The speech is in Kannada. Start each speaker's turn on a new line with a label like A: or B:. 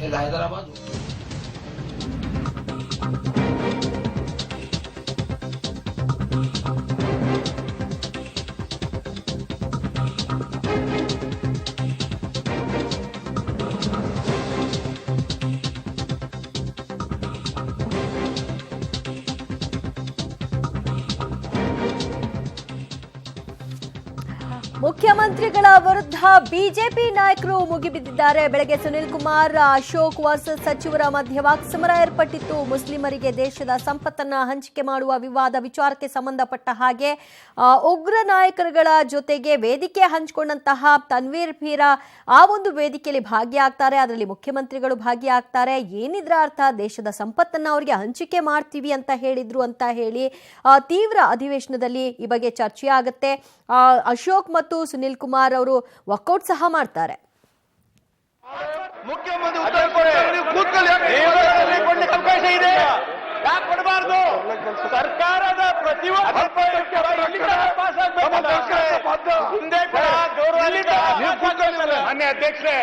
A: హైదరాబాద్
B: ಮುಖ್ಯಮಂತ್ರಿಗಳ ವಿರುದ್ಧ ಬಿಜೆಪಿ ನಾಯಕರು ಮುಗಿಬಿದ್ದಿದ್ದಾರೆ. ಬೆಳಗ್ಗೆ ಸುನಿಲ್ ಕುಮಾರ್, ಅಶೋಕ್ ವರ್ಸಸ್ ಸಚಿವರ ಮಧ್ಯೆ ವಾಕ್ಸಮರ ಏರ್ಪಟ್ಟಿತ್ತು. ಮುಸ್ಲಿಮರಿಗೆ ದೇಶದ ಸಂಪತ್ತನ್ನ ಹಂಚಿಕೆ ಮಾಡುವ ವಿವಾದ ವಿಚಾರಕ್ಕೆ ಸಂಬಂಧಪಟ್ಟ ಹಾಗೆ ಉಗ್ರ ನಾಯಕರುಗಳ ಜೊತೆಗೆ ವೇದಿಕೆ ಹಂಚಿಕೊಂಡಂತಹ ತನ್ವೀರ್ ಪೀರಾ ಆ ಒಂದು ವೇದಿಕೆಯಲ್ಲಿ ಭಾಗಿಯಾಗ್ತಾರೆ. ಅದರಲ್ಲಿ ಮುಖ್ಯಮಂತ್ರಿಗಳು ಭಾಗಿಯಾಗ್ತಾರೆ. ಏನಿದ್ರ ಅರ್ಥ? ದೇಶದ ಸಂಪತ್ತನ್ನ ಅವರಿಗೆ ಹಂಚಿಕೆ ಮಾಡ್ತೀವಿ ಅಂತ ಹೇಳಿದ್ರು ಅಂತ ಹೇಳಿ ತೀವ್ರ ಅಧಿವೇಶನದಲ್ಲಿ ಈ ಬಗ್ಗೆ ಚರ್ಚೆ ಆಗುತ್ತೆ. ಅಶೋಕ್ ಮತ್ತು ಸುನಿಲ್ ಕುಮಾರ್ ಅವರು ವಾಕೌಟ್ ಸಹ ಮಾಡ್ತಾರೆ.
C: ಸರ್ಕಾರದ ಮಾನ್ಯ ಅಧ್ಯಕ್ಷರೇ